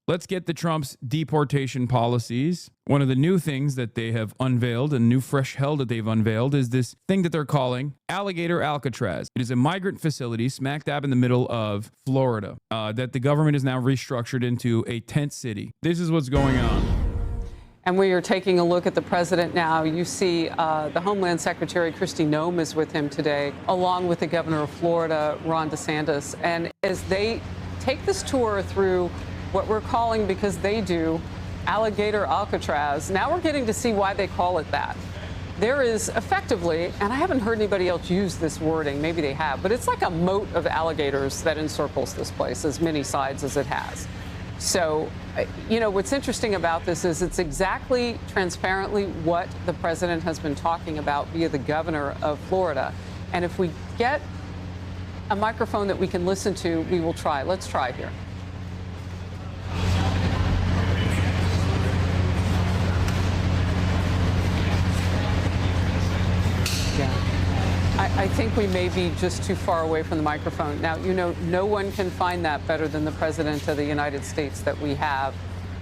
let's get to Trump's deportation policies. One of the new things that they have unveiled, a new fresh hell that they've unveiled, is this thing that they're calling Alligator Alcatraz. It is a migrant facility smack dab in the middle of Florida that the government is now restructured into a tent city. This is what's going on. And we are taking a look at the president now. You see the Homeland Secretary Kristi Noem is with him today, along with the governor of Florida, Ron DeSantis. And as they take this tour through what we're calling, because they do, Alligator Alcatraz, now we're getting to see why they call it that. There is effectively, and I haven't heard anybody else use this wording, maybe they have, but it's like a moat of alligators that encircles this place, as many sides as it has. So, you know, what's interesting about this is it's exactly transparently what the president has been talking about via the governor of Florida. And if we get a microphone that we can listen to, we will try. Let's try here. I think we may be just too far away from the microphone. Now, you know, no one can find that better than the president of the United States that we have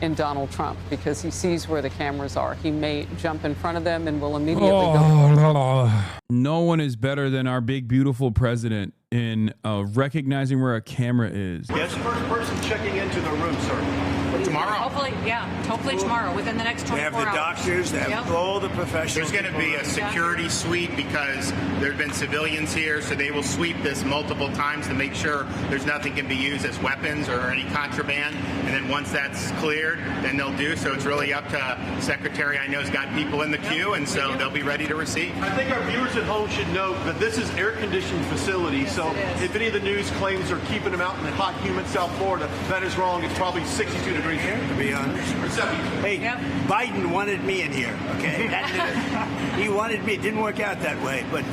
in Donald Trump, because he sees where the cameras are. He may jump in front of them and will immediately go. No one is better than our big, beautiful president in recognizing where a camera is. Yes, first person checking into the room, sir. Tomorrow. Hopefully tomorrow, within the next 24 hours. They have the doctors, they have all the professionals. There's going to be a security sweep because there have been civilians here, so they will sweep this multiple times to make sure there's nothing can be used as weapons or any contraband. And then once that's cleared, then they'll do. So it's really up to Secretary. I know has got people in the queue, and so they'll be ready to receive. I think our viewers at home should note that this is air-conditioned facility. Yes, so if any of the news claims are keeping them out in hot, humid South Florida, that is wrong. It's probably 62 degrees here. To be honest. Hey, Biden wanted me in here, okay? He wanted me. It didn't work out that way, but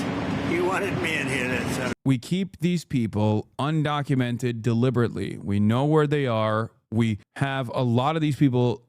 he wanted me in here. We keep these people undocumented deliberately. We know where they are. We have a lot of these people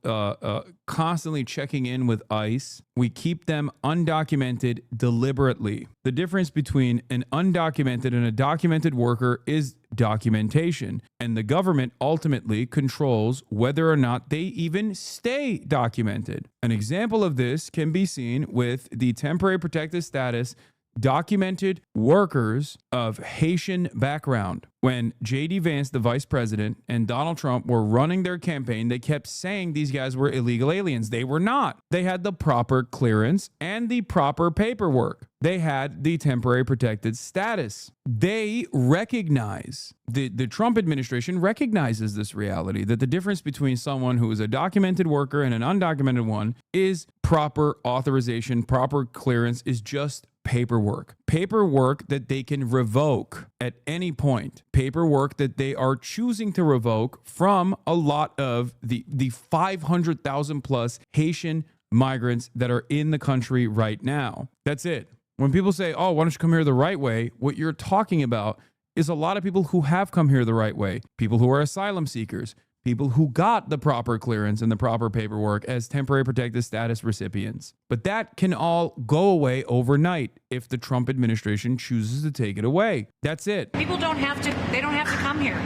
constantly checking in with ICE. We keep them undocumented deliberately. The difference between an undocumented and a documented worker is documentation. And the government ultimately controls whether or not they even stay documented. An example of this can be seen with the temporary protected status documented workers of Haitian background. When J.D. Vance, the vice president, and Donald Trump were running their campaign, they kept saying these guys were illegal aliens. They were not. They had the proper clearance and the proper paperwork. They had the temporary protected status. They recognize, the Trump administration recognizes this reality, that the difference between someone who is a documented worker and an undocumented one is proper authorization, proper clearance is just paperwork. Paperwork that they can revoke at any point. Paperwork that they are choosing to revoke from a lot of the 500,000 plus Haitian migrants that are in the country right now. That's it. When people say, oh, why don't you come here the right way? What you're talking about is a lot of people who have come here the right way. People who are asylum seekers. People who got the proper clearance and the proper paperwork as temporary protected status recipients. But that can all go away overnight if the Trump administration chooses to take it away. That's it. People don't have to come here.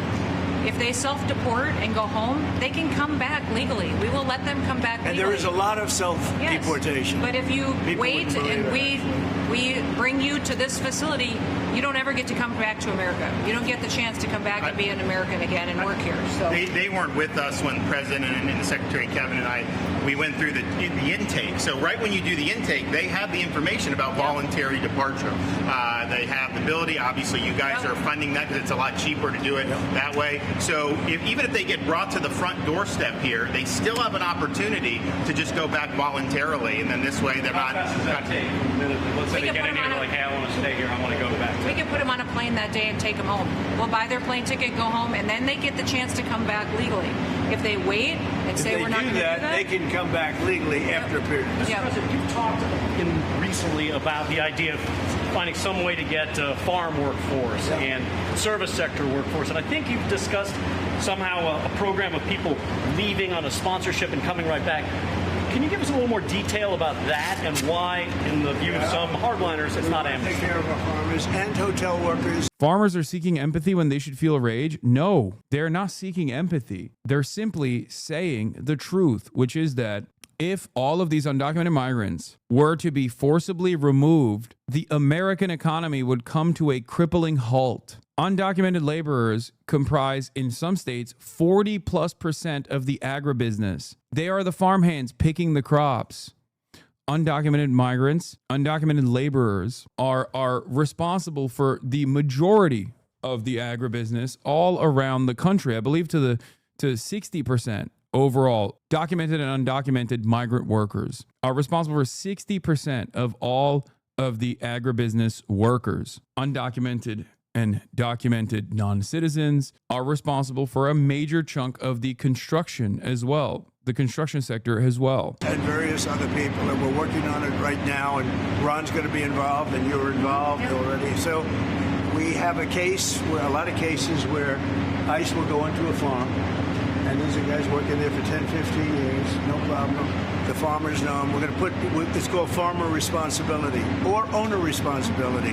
If they self-deport and go home, they can come back legally. We will let them come back legally. And there is a lot of self-deportation. Yes. But if you wait and we bring you to this facility, you don't ever get to come back to America. You don't get the chance to come back and be an American again and work here. So they weren't with us when the President and the Secretary Kevin and we went through the intake. So right when you do the intake, they have the information about voluntary departure. They have the ability. Obviously, you guys are funding that because it's a lot cheaper to do it that way. So even if they get brought to the front doorstep here, they still have an opportunity to just go back voluntarily, and then this way they're not. Let's say they get in here like, hey, I want to stay here. I want to go back. We can put them on a plane that day and take them home. We'll buy their plane ticket, go home, and then they get the chance to come back legally. If they wait and say we're not going to do that, they can come back legally after a period. Mr. President, you've talked recently about the idea of finding some way to get farm workforce and service sector workforce. And I think you've discussed somehow a program of people leaving on a sponsorship and coming right back. Can you give us a little more detail about that and why, in the view of some hardliners, it's not Take amnesty? care of our farmers and hotel workers. Farmers are seeking empathy when they should feel rage? No, they're not seeking empathy. They're simply saying the truth, which is that if all of these undocumented migrants were to be forcibly removed, the American economy would come to a crippling halt. Undocumented laborers comprise, in some states, 40+% of the agribusiness. They are the farmhands picking the crops. Undocumented migrants, undocumented laborers are responsible for the majority of the agribusiness all around the country. I believe to 60% overall. Documented and undocumented migrant workers are responsible for 60% of all of the agribusiness workers. Undocumented and documented non-citizens are responsible for a major chunk of the construction as well. The construction sector as well. And various other people, and we're working on it right now, and Ron's going to be involved, and you're involved already. So we have a lot of cases where ICE will go into a farm, and these are guys working there for 10, 15 years, no problem. The farmers know them. We're going to put, it's called farmer responsibility or owner responsibility,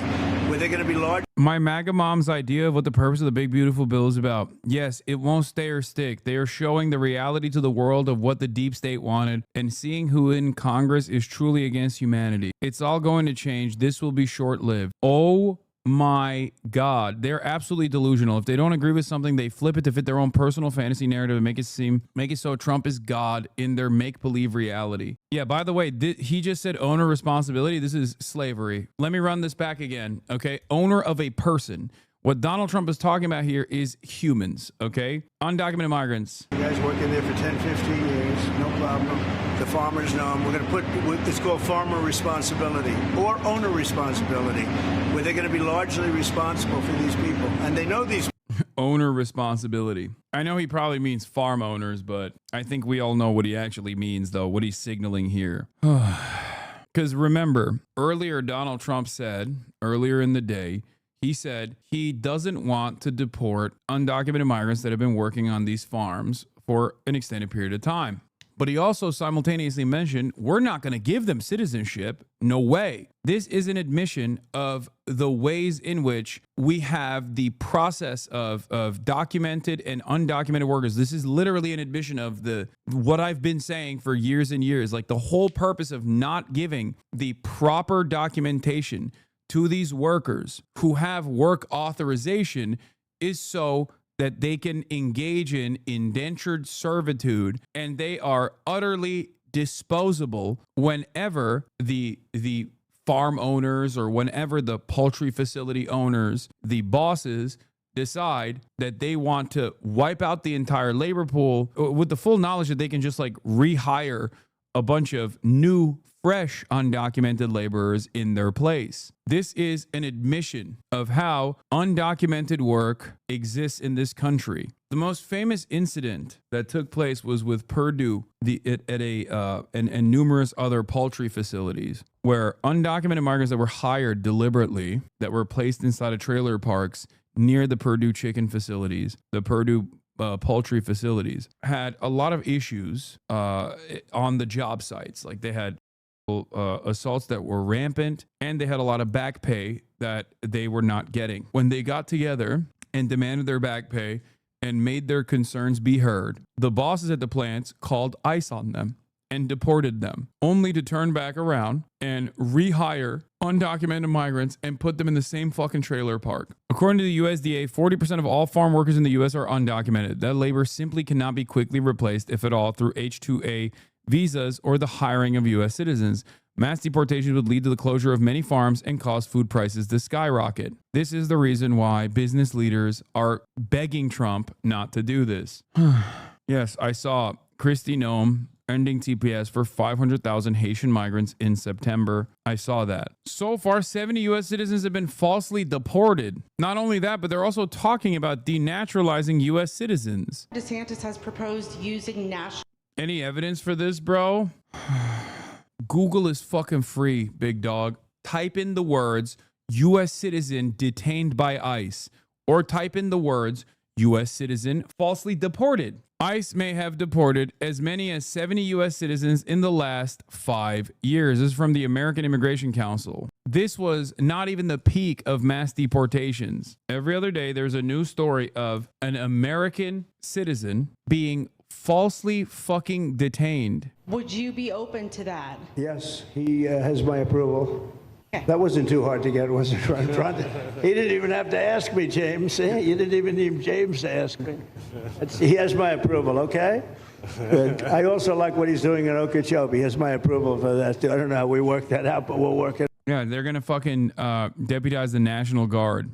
where they're going to be large. My MAGA mom's idea of what the purpose of the big beautiful bill is about. Yes, it won't stay or stick. They are showing the reality to the world of what the deep state wanted and seeing who in Congress is truly against humanity. It's all going to change. This will be short-lived. Oh my God, they're absolutely delusional. If they don't agree with something, they flip it to fit their own personal fantasy narrative and make it so Trump is God in their make-believe reality. Yeah, by the way, he just said owner responsibility. This is slavery. Let me run this back again, okay? Owner of a person. What Donald Trump is talking about here is humans, okay? Undocumented migrants. You guys working there for 10, 15 years, no problem. The farmers know them. We're going to put, it's called farmer responsibility or owner responsibility, where they're going to be largely responsible for these people. And they know these. Owner responsibility. I know he probably means farm owners, but I think we all know what he actually means, though, what he's signaling here. Because remember, earlier Donald Trump said, earlier in the day, he said he doesn't want to deport undocumented migrants that have been working on these farms for an extended period of time. But he also simultaneously mentioned, we're not going to give them citizenship. No way. This is an admission of the ways in which we have the process of documented and undocumented workers. This is literally an admission of what I've been saying for years and years. Like the whole purpose of not giving the proper documentation to these workers who have work authorization is so that they can engage in indentured servitude, and they are utterly disposable whenever the farm owners or whenever the poultry facility owners, the bosses, decide that they want to wipe out the entire labor pool with the full knowledge that they can just like rehire a bunch of new, fresh, undocumented laborers in their place. This is an admission of how undocumented work exists in this country. The most famous incident that took place was with Purdue and numerous other poultry facilities where undocumented migrants that were hired deliberately, that were placed inside of trailer parks near the Purdue chicken facilities, the Purdue poultry facilities, had a lot of issues on the job sites. Like they had assaults that were rampant, and they had a lot of back pay that they were not getting. When they got together and demanded their back pay and made their concerns be heard, the bosses at the plants called ICE on them and deported them, only to turn back around and rehire undocumented migrants and put them in the same fucking trailer park. According to the USDA, 40% of all farm workers in the U.S. are undocumented. That labor simply cannot be quickly replaced, if at all, through H-2A visas or the hiring of U.S. citizens. Mass deportations would lead to the closure of many farms and cause food prices to skyrocket. This is the reason why business leaders are begging Trump not to do this. Yes, I saw Kristi Noem ending TPS for 500,000 Haitian migrants in September. I saw that. So far, 70 U.S. citizens have been falsely deported. Not only that, but they're also talking about denaturalizing U.S. citizens. DeSantis has proposed using national... Any evidence for this, bro? Google is fucking free, big dog. Type in the words, U.S. citizen detained by ICE, or type in the words, U.S. citizen falsely deported. ICE may have deported as many as 70 U.S. citizens in the last 5 years. This is from the American Immigration Council. This was not even the peak of mass deportations. Every other day, there's a new story of an American citizen being falsely fucking detained. Would you be open to that? Yes, he has my approval. That wasn't too hard to get, was it? He didn't even have to ask me, James. You didn't even need James to ask me. He has my approval, okay? Good. I also like what he's doing in Okeechobee. He has my approval for that, too. I don't know how we work that out, but we'll work it. Yeah, they're going to fucking deputize the National Guard.